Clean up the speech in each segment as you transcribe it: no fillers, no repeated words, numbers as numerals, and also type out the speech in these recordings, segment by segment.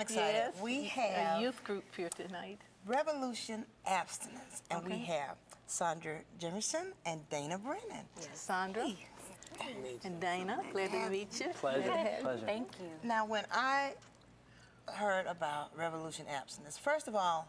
I'm excited. Yes, We have a youth group here tonight. Revolution Abstinence, and we have Sandra Jimerson and Dana Brennan. Yes. Sandra and Dana, glad to meet you. Pleasure. Pleasure. Thank you. Now, when I heard about Revolution Abstinence, first of all,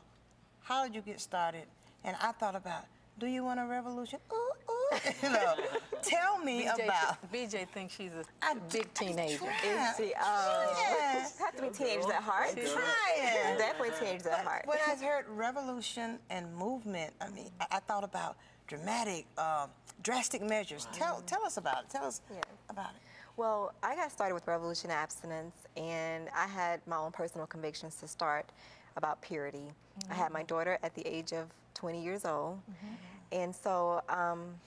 how did you get started? And I thought about, do you want a revolution? Ooh, ooh. You know, tell me about. BJ thinks she's a big teenager. Is See, have to be teenagers at heart. I'm trying. Definitely teenagers at heart. When I heard revolution and movement, I mean, I thought about dramatic, drastic measures. Tell us about it. Tell us about it. Well, I got started with Revolution Abstinence, and I had my own personal convictions to start about purity. I had my daughter at the age of 20 years old, and so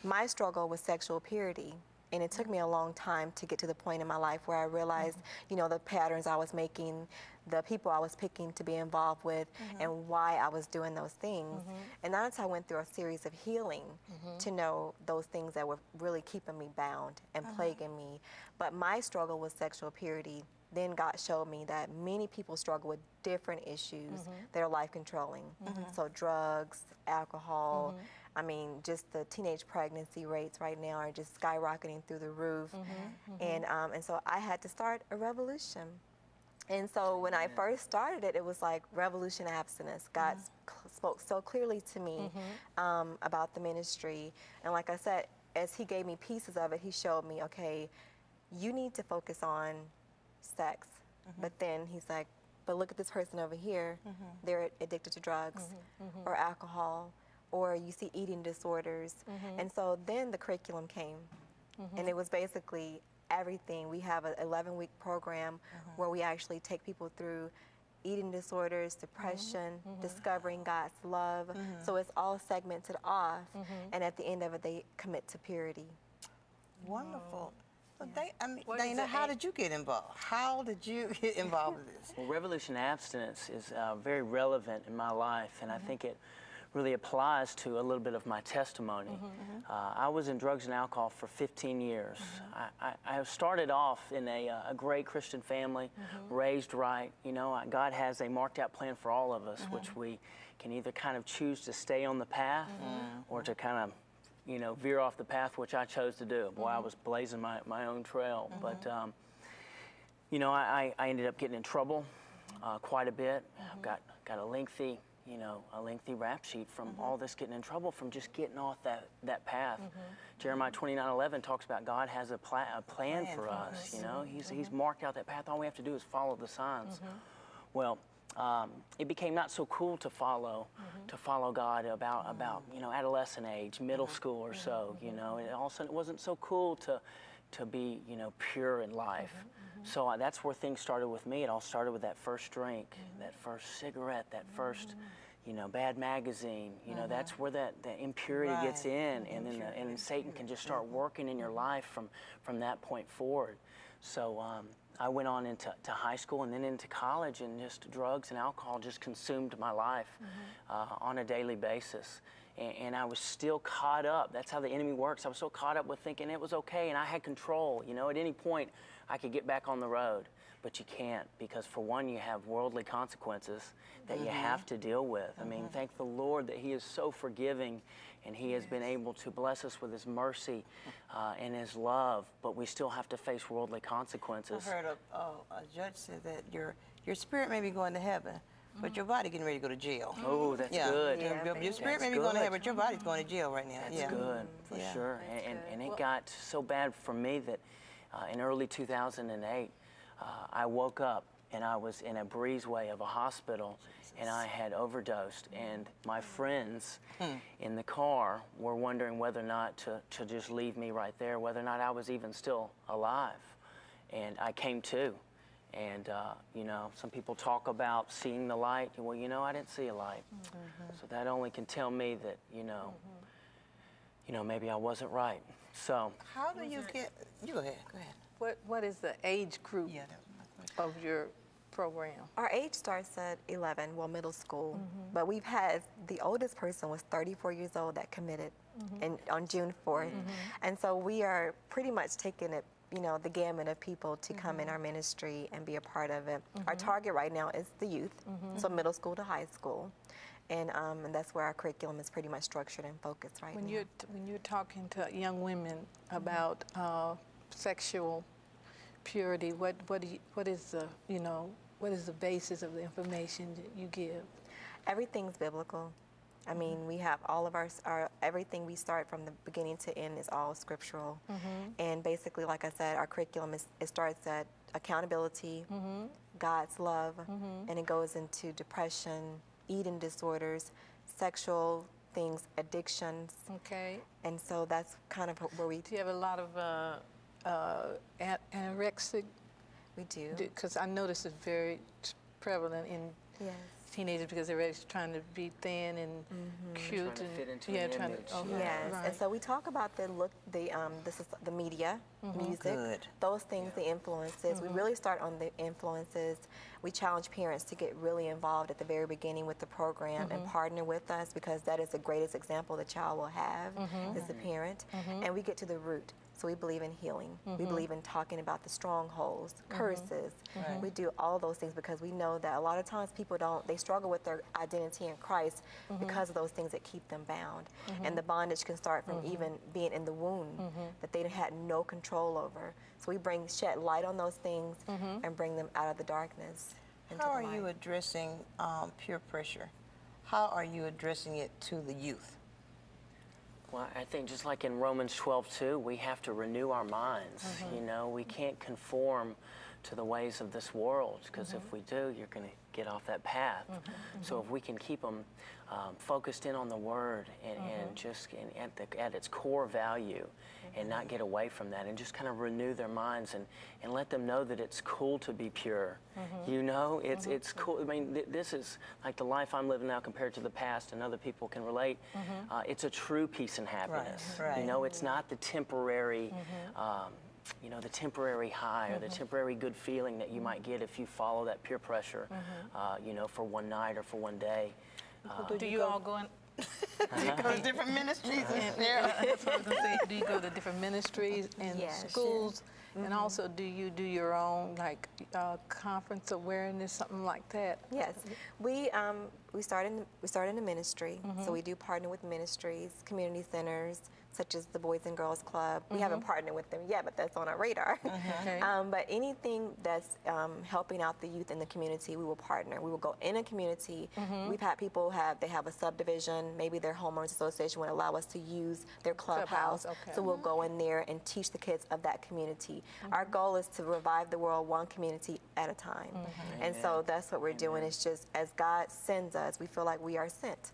my struggle was sexual purity, and it took me a long time to get to the point in my life where I realized, you know, the patterns I was making, the people I was picking to be involved with, and why I was doing those things. And that's how I went through a series of healing to know those things that were really keeping me bound and plaguing me. But my struggle with sexual purity, then God showed me that many people struggle with different issues that are life controlling. So drugs, alcohol, I mean, just the teenage pregnancy rates right now are just skyrocketing through the roof. And so I had to start a revolution. And so when I first started it, it was like Revolution Abstinence. God spoke so clearly to me about the ministry. And like I said, as he gave me pieces of it, he showed me, okay, you need to focus on sex. But then he's like, but look at this person over here. They're addicted to drugs or alcohol, or you see eating disorders. And so then the curriculum came. And it was basically everything. We have an 11-week program where we actually take people through eating disorders, depression, discovering God's love. So it's all segmented off, and at the end of it, they commit to purity. Wonderful. So Dana, how did you get involved? How did you get involved with this? Well, Revolution Abstinence is very relevant in my life, and I think it really applies to a little bit of my testimony. I was in drugs and alcohol for 15 years. I started off in a great Christian family, raised right. You know, God has a marked out plan for all of us, which we can either kind of choose to stay on the path or to kind of, you know, veer off the path, which I chose to do. Boy, I was blazing my own trail. But, you know, I ended up getting in trouble quite a bit. I've got a lengthy rap sheet from all this getting in trouble from just getting off that path. Jeremiah 29:11 talks about God has a plan for us. You know, He's marked out that path. All we have to do is follow the signs. Well, it became not so cool to follow God about you know, adolescent age, middle school or so. You know, and all of a sudden it wasn't so cool to be, you know, pure in life. So that's where things started with me. It all started with that first drink, that first cigarette, that first, you know, bad magazine. You know, that's where that impurity gets in, and then Satan can just start working in your life from that point forward. So I went on into high school and then into college, and just drugs and alcohol just consumed my life on a daily basis. And I was still caught up. That's how the enemy works. I was so caught up with thinking it was okay and I had control. You know, at any point I could get back on the road. But you can't, because for one, you have worldly consequences that you have to deal with. I mean, thank the Lord that He is so forgiving, and He has been able to bless us with His mercy and His love, but we still have to face worldly consequences. I heard a judge said that your spirit may be going to heaven, but your body getting ready to go to jail. Oh, that's good. Your spirit may be going to heaven, but your body's going to jail right now. That's good, for sure. And it got so bad for me that in early 2008, I woke up and I was in a breezeway of a hospital, and I had overdosed, and my friends in the car were wondering whether or not to just leave me right there, whether or not I was even still alive. And I came to, and you know, some people talk about seeing the light. Well, you know, I didn't see a light. So that only can tell me that, you know, maybe I wasn't right. So how do you get, you go ahead. What is the age group of your program? Our age starts at 11, well, middle school. But we've had, the oldest person was 34 years old that committed on June 4th. And so we are pretty much taking it you know, the gamut of people to come in our ministry and be a part of it. Our target right now is the youth, so middle school to high school. And that's where our curriculum is pretty much structured and focused right now. When you're talking to young women about sexual purity, what is the, you know, what is the basis of the information that you give? Everything's biblical. I mean, we have all of our everything we start from the beginning to end is all scriptural. And basically, like I said, our curriculum it starts at accountability, God's love, and it goes into depression, eating disorders, sexual things, addictions. Okay. And so that's kind of where we... Do you have a lot of anorexic? We do. Because I know this is very prevalent in Yes. teenagers because they're always trying to be thin and cute Trying to and fit into yeah, an trying image. to. Okay, Yes, right. and so we talk about this is the media, music, Good. those things, the influences. We really start on the influences. We challenge parents to get really involved at the very beginning with the program and partner with us because that is the greatest example the child will have as a parent. And we get to the root. So we believe in healing. We believe in talking about the strongholds, curses. Right. We do all those things because we know that a lot of times people they struggle with their identity in Christ because of those things that keep them bound. And the bondage can start from even being in the womb that they had no control over. So we shed light on those things and bring them out of the darkness into How the are light. you addressing peer pressure? How are you addressing it to the youth? Well, I think just like in Romans 12:2, we have to renew our minds. You know, we can't conform to the ways of this world because if we do, you're going to get off that path. So if we can keep them focused in on the Word and just at its core value and not get away from that and just kind of renew their minds and let them know that it's cool to be pure. You know, it's cool. I mean, this is like the life I'm living now compared to the past, and other people can relate. It's a true peace and happiness. Right. You know, it's not the temporary you know, the temporary high or the temporary good feeling that you might get if you follow that peer pressure, you know, for one night or for one day. Do you all go in? Do you go to different ministries and share? That's what I was gonna say. Do you go to different ministries and Yes. schools? And also, do you do your own like conference awareness, something like that? Yes, we start in the ministry, so we do partner with ministries, community centers, such as the Boys and Girls Club. We haven't partnered with them yet, but that's on our radar. Okay. But anything that's helping out the youth in the community, we will partner. We will go in a community. We've had people they have a subdivision, maybe their homeowners association would allow us to use their clubhouse. Okay. So we'll go in there and teach the kids of that community. Our goal is to revive the world one community at a time. And so that's what we're doing. It's just as God sends us, we feel like we are sent.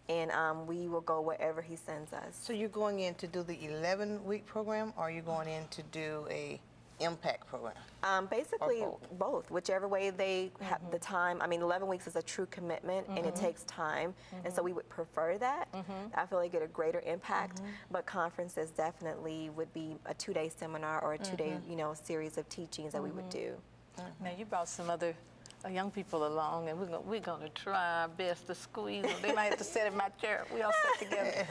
And we will go wherever he sends us. So you're going in to do the 11-week program, or are you going in to do a impact program? Basically, Or both. Whichever way they have the time. I mean, 11 weeks is a true commitment, and it takes time. And so we would prefer that. I feel like get a greater impact. But conferences definitely would be a 2-day seminar or a 2-day, you know, series of teachings that we would do. Now you brought some other young people along, and we're gonna try our best to squeeze them. They might have to sit in my chair. We all sit together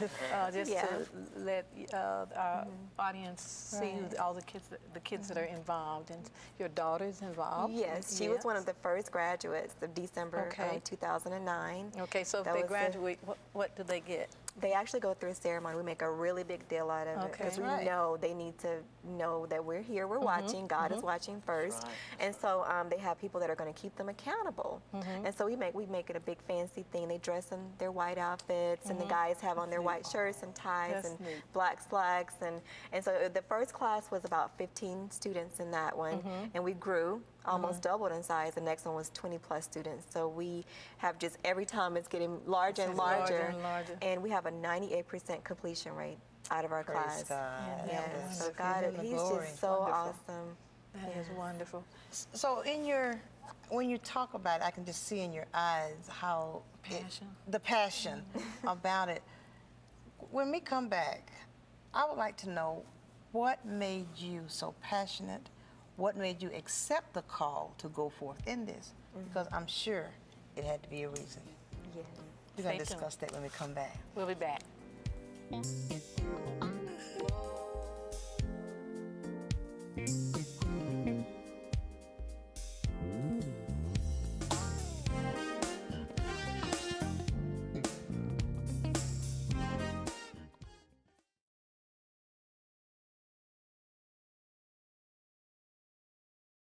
just to let our audience see all the kids that are involved. And your daughter's involved. Yes, she was one of the first graduates of December 2009. Okay, so if That they was graduate, what do they get? They actually go through a ceremony. We make a really big deal out of it because we know they need to know that we're here, we're watching, God is watching first. And so they have people that are going to keep them accountable. And so we make it a big fancy thing. They dress in their white outfits, and the guys have on their white shirts and ties and black slacks. And so the first class was about 15 students in that one, and we grew. Almost doubled in size. The next one was 20+ students. So we have just every time it's getting larger and larger. And we have a 98% completion rate out of our Praise class. God. Yes. So Give God, him the he's glory. just so Wonderful. awesome. That is wonderful. So when you talk about it, I can just see in your eyes how the passion about it. When we come back, I would like to know what made you so passionate. What made you accept the call to go forth in this? Because I'm sure it had to be a reason. Yes. We're going to Stay tuned. discuss that when we come back. We'll be back. you.